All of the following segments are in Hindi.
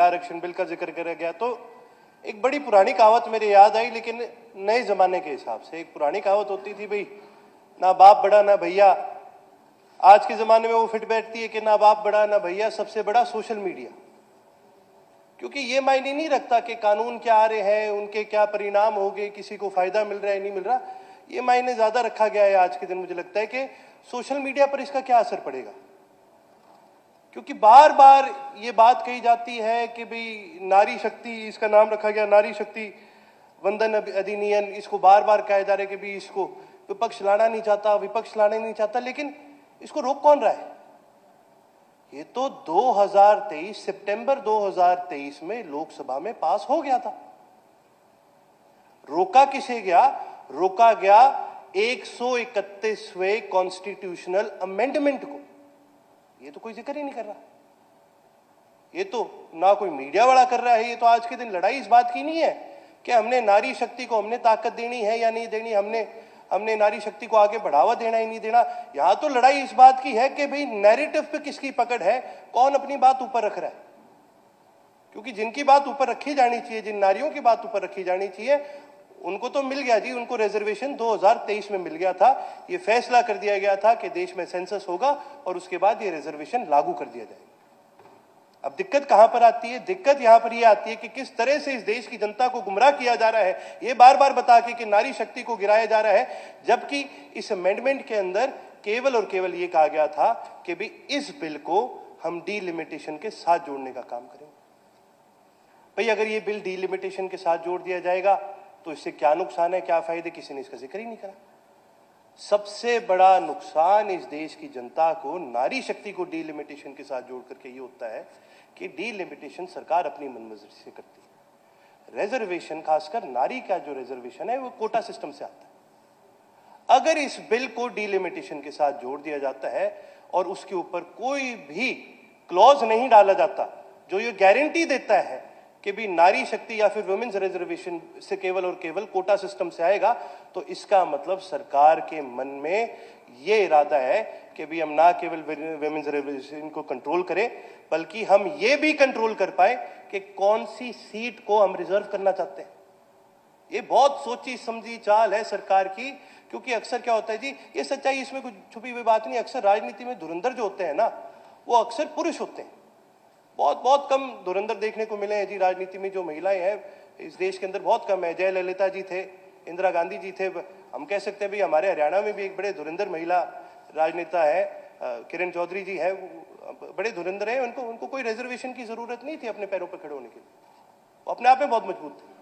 आरक्षण बिल का जिक्र करा गया तो एक बड़ी पुरानी कहावत मेरे याद आई, लेकिन नए जमाने के हिसाब से। एक पुरानी कहावत होती थी, भाई ना बाप बड़ा ना भैया। आज के जमाने में वो फिट बैठती है कि ना बाप बड़ा ना भैया, सबसे बड़ा सोशल मीडिया। क्योंकि ये मायने नहीं रखता कि कानून क्या आ रहे हैं, उनके क्या परिणाम होंगे, किसी को फायदा मिल रहा है नहीं मिल रहा। ये मायने ज्यादा रखा गया है आज के दिन। मुझे लगता है कि सोशल मीडिया पर इसका क्या असर पड़ेगा, क्योंकि बार बार ये बात कही जाती है कि भाई नारी शक्ति, इसका नाम रखा गया नारी शक्ति वंदन अधिनियम। इसको बार बार कहा जा रहा है कि भाई इसको विपक्ष लाना नहीं चाहता, विपक्ष लाना नहीं चाहता, लेकिन इसको रोक कौन रहा है? ये तो 2023 सितंबर 2023 में लोकसभा में पास हो गया था। रोका किसे गया? रोका गया 131वें कॉन्स्टिट्यूशनल अमेंडमेंट को। ये तो कोई जिक्र ही नहीं कर रहा, ये तो ना कोई मीडिया वाला कर रहा है। ये तो आज के दिन लड़ाई इस बात की नहीं है कि हमने नारी शक्ति को हमने ताकत देनी है या नहीं देनी, हमने नारी शक्ति को आगे बढ़ावा देना ही नहीं देना। यहां तो लड़ाई इस बात की है कि भाई नैरेटिव पे किसकी पकड़ है, कौन अपनी बात ऊपर रख रहा है। क्योंकि जिनकी बात ऊपर रखी जानी चाहिए, जिन नारियों की बात ऊपर रखी जानी चाहिए, उनको तो मिल गया जी। उनको रिजर्वेशन 2023 में मिल गया था। ये फैसला कर दिया गया था कि देश में सेंसस होगा और उसके बाद ये रिजर्वेशन लागू कर दिया जाएगा। अब दिक्कत कहां पर आती है? दिक्कत यहां पर यह आती है कि किस तरह से इस देश की जनता को गुमराह किया जा रहा है, ये बार बार बता के कि नारी शक्ति को गिराया जा रहा है, जबकि इस अमेंडमेंट के अंदर केवल और केवल ये कहा गया था कि भाई इस बिल को हम डीलिमिटेशन के साथ जोड़ने का काम करेंगे। भाई अगर ये बिल डीलिमिटेशन के साथ जोड़ दिया जाएगा तो इससे क्या नुकसान है, क्या फायदे? किसी ने इसका जिक्र ही नहीं करा। सबसे बड़ा नुकसान इस देश की जनता को नारी शक्ति को डीलिमिटेशन के साथ जोड़ करके ये होता है कि डीलिमिटेशन सरकार अपनी मनमर्जी से करती है। रिजर्वेशन, खासकर नारी का जो रिजर्वेशन है, वो कोटा सिस्टम से आता है। अगर इस बिल को डीलिमिटेशन के साथ जोड़ दिया जाता है और उसके ऊपर कोई भी क्लॉज नहीं डाला जाता जो ये गारंटी देता है कि भी नारी शक्ति या फिर वुमेन्स रिजर्वेशन से केवल और केवल कोटा सिस्टम से आएगा, तो इसका मतलब सरकार के मन में ये इरादा है कि भी हम ना केवल वुमेन्स रिजर्वेशन को कंट्रोल करें, बल्कि हम ये भी कंट्रोल कर पाए कि कौन सी सीट को हम रिजर्व करना चाहते हैं। ये बहुत सोची समझी चाल है सरकार की। क्योंकि अक्सर क्या होता है जी, ये सच्चाई, इसमें कुछ छुपी हुई बात नहीं। अक्सर राजनीति में धुरंधर जो होते हैं ना, वो अक्सर पुरुष होते हैं। बहुत कम धुरंधर देखने को मिले हैं जी राजनीति में। जो महिलाएं हैं इस देश के अंदर बहुत कम है। जयललिता जी थे, इंदिरा गांधी जी थे। हम कह सकते हैं भाई हमारे हरियाणा में भी एक बड़े धुरंधर महिला राजनेता है, किरण चौधरी जी है, बड़े धुरंधर है। उनको कोई रिजर्वेशन की जरूरत नहीं थी अपने पैरों पर खड़े होने के लिए, वो अपने आप में बहुत मजबूत थे।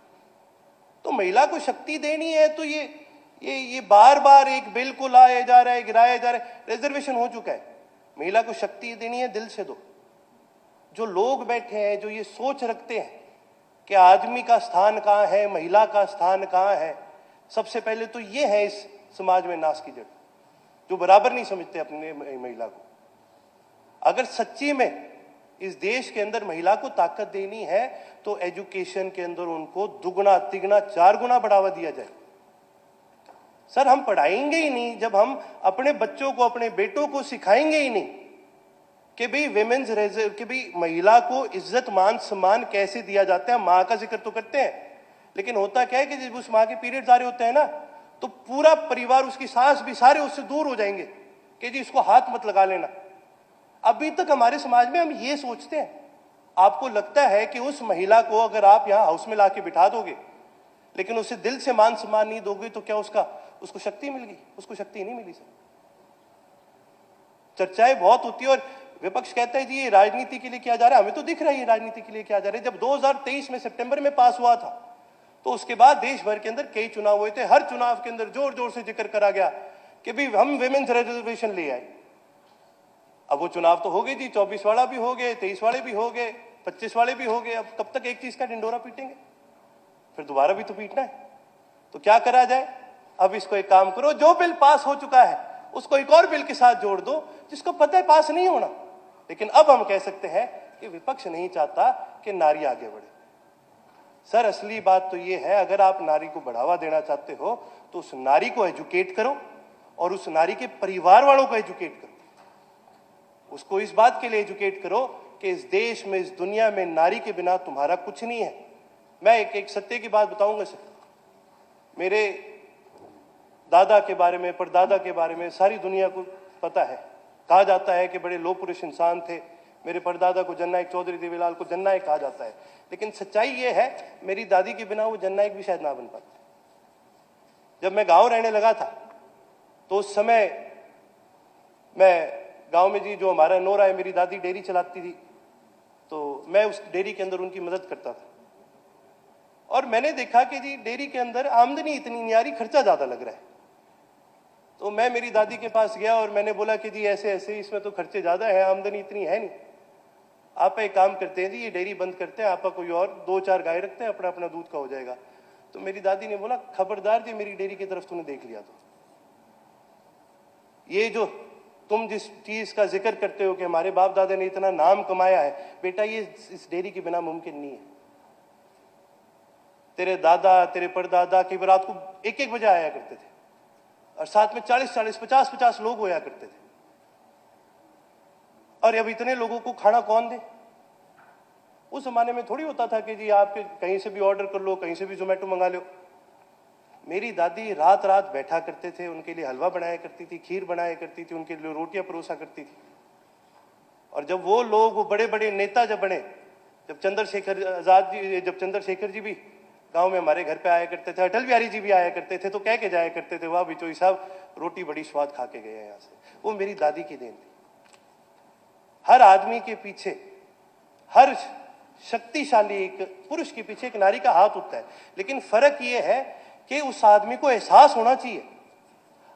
तो महिला को शक्ति देनी है तो ये बार बार एक बिल को लाया जा रहा है, गिराया जा रहा है। रिजर्वेशन हो चुका है, महिला को शक्ति देनी है, दिल से दो। जो लोग बैठे हैं, जो ये सोच रखते हैं कि आदमी का स्थान कहां है, महिला का स्थान कहां है, सबसे पहले तो ये है इस समाज में नाश की जड़, जो बराबर नहीं समझते अपने महिला को। अगर सच्ची में इस देश के अंदर महिला को ताकत देनी है तो एजुकेशन के अंदर उनको दुगना तिगना 4 गुना बढ़ावा दिया जाए। सर हम पढ़ाएंगे ही नहीं जब हम अपने बच्चों को, अपने बेटों को सिखाएंगे ही नहीं कि भाई विमेन्स कि भाई महिला को इज्जत मान सम्मान कैसे दिया जाता है। माँ का जिक्र तो करते हैं, लेकिन होता क्या है कि जब उस माँ के पीरियड्स आ रहे होते हैं ना, तो पूरा परिवार, उसकी सास भी, सारे उससे दूर हो जाएंगे कि जी इसको हाथ मत लगा लेना। अभी तक हमारे समाज में हम ये सोचते हैं। आपको लगता है कि उस महिला को अगर आप यहाँ हाउस में लाके बिठा दोगे, लेकिन उसे दिल से मान सम्मान नहीं दोगे, तो क्या उसको शक्ति मिल गई? उसको शक्ति नहीं मिली सर। चर्चाएं बहुत होती है और विपक्ष कहता है जी ये राजनीति के लिए किया जा रहा है। हमें तो दिख रहा है ये राजनीति के लिए किया जा रहा है। जब 2023 में सितंबर में पास हुआ था, तो उसके बाद देश भर के अंदर कई चुनाव हुए थे। हर चुनाव के अंदर जोर जोर से जिक्र करा गया कि भाई हम विमेन्स रिजर्वेशन ले आए। अब वो चुनाव तो हो गए जी, 24 वाला भी हो गए, 23 वाले भी हो गए, 25 वाले भी हो गए। अब कब तक एक चीज का ढिंडोरा पीटेंगे? फिर दोबारा भी तो पीटना है। तो क्या करा जाए? अब इसको एक काम करो, जो बिल पास हो चुका है उसको एक और बिल के साथ जोड़ दो जिसको पता है पास नहीं होना। लेकिन अब हम कह सकते हैं कि विपक्ष नहीं चाहता कि नारी आगे बढ़े। सर असली बात तो ये है, अगर आप नारी को बढ़ावा देना चाहते हो तो उस नारी को एजुकेट करो और उस नारी के परिवार वालों को एजुकेट करो। उसको इस बात के लिए एजुकेट करो कि कि इस देश में, इस दुनिया में नारी के बिना तुम्हारा कुछ नहीं है। मैं एक सत्य की बात बताऊंगा सर। मेरे दादा के बारे में, परदादा के बारे में सारी दुनिया को पता है। कहा जाता है कि बड़े लोह पुरुष इंसान थे। मेरे परदादा को जननायक चौधरी देवीलाल को जननायक कहा जाता है, लेकिन सच्चाई ये है मेरी दादी के बिना वो जननायक भी शायद ना बन पाते। जब मैं गांव रहने लगा था तो उस समय मैं गांव में जी जो हमारा नोरा है, मेरी दादी डेयरी चलाती थी, तो मैं उस डेयरी के अंदर उनकी मदद करता था। और मैंने देखा कि जी डेयरी के अंदर आमदनी इतनी नहीं आ रही, खर्चा ज्यादा लग रहा है। तो मैं मेरी दादी के पास गया और मैंने बोला कि जी ऐसे ऐसे इसमें तो खर्चे ज्यादा है, आमदनी इतनी है नहीं। आप एक काम करते हैं जी, ये डेयरी बंद करते हैं, आपका कोई और 2-4 गाय रखते हैं, अपना अपना दूध का हो जाएगा। तो मेरी दादी ने बोला, खबरदार जी मेरी डेयरी की तरफ तूने देख लिया तो ये जो तुम जिस चीज का जिक्र करते हो कि हमारे बाप दादा ने इतना नाम कमाया है, बेटा ये इस डेयरी के बिना मुमकिन नहीं है। तेरे दादा, तेरे परदादा की रात को 1-1 बजे आया करते थे और साथ में 40-40, 50-50 लोग होया करते थे। और अब इतने लोगों को खाना कौन दे? उस जमाने में थोड़ी होता था कि जी आप कहीं से भी ऑर्डर कर लो, कहीं से भी जोमेटो मंगा लो। मेरी दादी रात रात बैठा करते थे, उनके लिए हलवा बनाया करती थी, खीर बनाया करती थी, उनके लिए रोटियां परोसा करती थी। और जब वो लोग, वो बड़े बड़े नेता जब बने, जब चंद्रशेखर जी भी गांव में हमारे घर पे आया करते थे, अटल बिहारी जी भी आया करते थे, तो कह के जाया करते थे, वाह बिचोई साहब रोटी बड़ी स्वाद खा के गए हैं यहाँ से। वो मेरी दादी की देन थी। हर आदमी के पीछे, हर शक्तिशाली एक पुरुष के पीछे एक नारी का हाथ होता है, लेकिन फर्क ये है कि उस आदमी को एहसास होना चाहिए।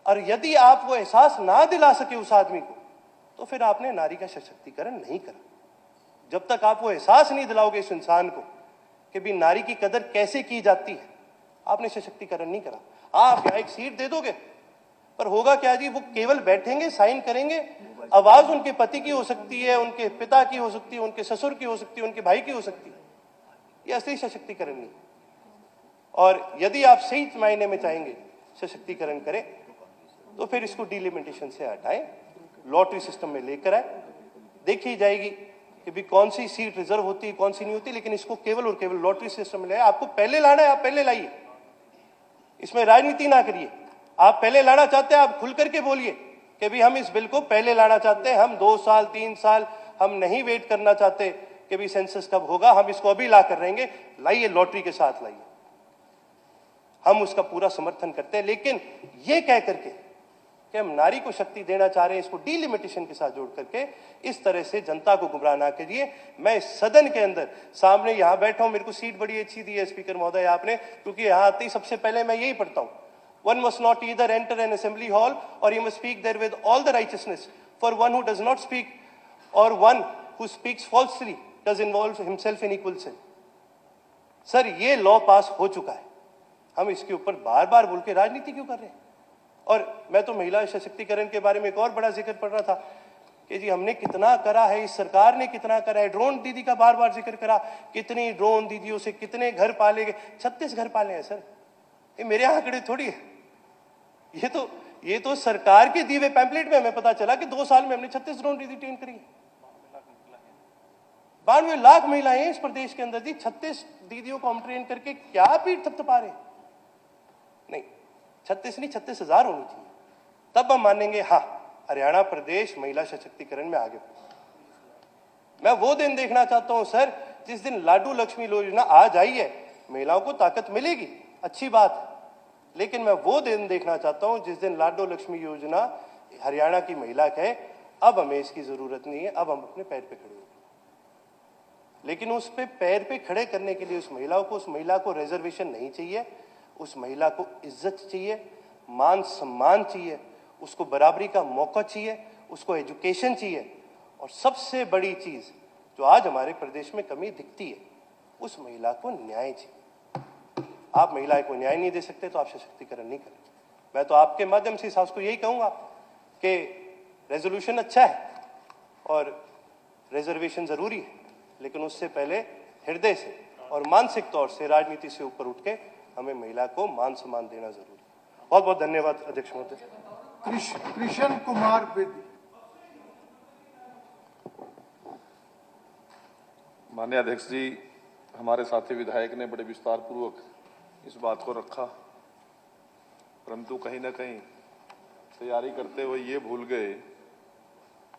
और यदि आप वो एहसास ना दिला सके उस आदमी को, तो फिर आपने नारी का सशक्तिकरण नहीं करा। जब तक आप वो एहसास नहीं दिलाओगे इस इंसान को कि भी नारी की कदर कैसे की जाती है, आपने सशक्तिकरण नहीं करा। आप यहाँ एक सीट दे दोगे, पर होगा क्या जी, वो केवल बैठेंगे, साइन करेंगे, आवाज उनके पति की हो सकती है, उनके पिता की हो सकती है, उनके ससुर की हो सकती है, उनके भाई की हो सकती है। ये असली सशक्तिकरण नहीं। और यदि आप सही मायने में चाहेंगे सशक्तिकरण करें, तो फिर इसको डिलिमिटेशन से हटाएं, लॉटरी सिस्टम में लेकर आए, देखी जाएगी कि भी कौन सी सीट रिजर्व होती है, कौन सी नहीं होती, लेकिन इसको केवल और केवल लॉटरी सिस्टम में ले। आपको पहले लाना है, आप पहले लाइए, इसमें राजनीति ना करिए। आप पहले लाना चाहते हैं, आप खुल करके बोलिए कि भी हम इस बिल को पहले लाना चाहते हैं, हम 2 साल 3 साल हम नहीं वेट करना चाहते कि भी सेंसस कब होगा, हम इसको अभी ला कर रहेंगे। लाइए, लॉटरी के साथ लाइए, हम उसका पूरा समर्थन करते हैं। लेकिन ये कह करके कि हम नारी को शक्ति देना चाह रहे हैं, इसको डिलिमिटेशन के साथ जोड़ करके इस तरह से जनता को गुमराह ना करिए। मैं इस सदन के अंदर सामने यहां बैठा हूं, मेरे को सीट बड़ी अच्छी दी है स्पीकर महोदय आपने, क्योंकि यहां आते ही सबसे पहले मैं यही पढ़ता हूं, one must not either enter an assembly hall or he must speak there with all the righteousness, for one who does not speak or one who speaks falsely does involve himself in equal sin। Sir, ये लॉ पास हो चुका है, हम इसके ऊपर बार बार बोल के राजनीति क्यों कर रहे हैं? और मैं तो महिला सशक्तिकरण के बारे में एक और बड़ा जिक्र पढ़ रहा था कि जी हमने कितना करा है, इस सरकार ने कितना करा है। ड्रोन दीदी का बार बार जिक्र करा, कितनी ड्रोन दीदियों से कितने घर पाले गए। 36 घर पाले हैं सर, ये मेरे आंकड़े थोड़ी है, ये तो सरकार के दिए हुए पैम्पलेट में हमें पता चला कि 2 साल में हमने 36 ड्रोन दीदी ट्रेन करी है। 92 लाख महिलाएं इस प्रदेश के अंदर जी, 36 दीदियों को हम ट्रेन करके क्या पीठ थपथपा रहे? नहीं, 36 नहीं, 36,000 होनी चाहिए, तब हम मानेंगे हाँ हरियाणा प्रदेश महिला सशक्तिकरण में आगे। मैं वो दिन देखना चाहता हूं सर, जिस दिन लाडू लक्ष्मी योजना आ जाई है, महिलाओं को ताकत मिलेगी, अच्छी बात है, लेकिन मैं वो दिन देखना चाहता हूं जिस दिन लाडो लक्ष्मी योजना हरियाणा की महिला कहे अब हमें इसकी जरूरत नहीं है, अब हम अपने पैर पे खड़े हो। लेकिन उस पे पैर पे खड़े करने के लिए उस महिला को रिजर्वेशन नहीं चाहिए, उस महिला को इज्जत चाहिए, मान सम्मान चाहिए, उसको बराबरी का मौका चाहिए, उसको एजुकेशन चाहिए, और सबसे बड़ी चीज जो आज हमारे प्रदेश में कमी दिखती है, उस महिला को न्याय चाहिए। आप महिलाएं को न्याय नहीं दे सकते तो आप सशक्तिकरण नहीं करें। मैं तो आपके माध्यम से सास को यही कहूंगा कि रेजोल्यूशन अच्छा है और रिजर्वेशन जरूरी है, लेकिन उससे पहले हृदय से और मानसिक तौर से राजनीति से ऊपर उठ के हमें महिला को मान सम्मान देना जरूरी है। बहुत बहुत धन्यवाद अध्यक्ष महोदय। कृष्ण कुमार बेदी। माननीय अध्यक्ष जी, हमारे साथी विधायक ने बड़े विस्तार पूर्वक इस बात को रखा, परंतु कहीं ना कहीं तैयारी करते हुए ये भूल गए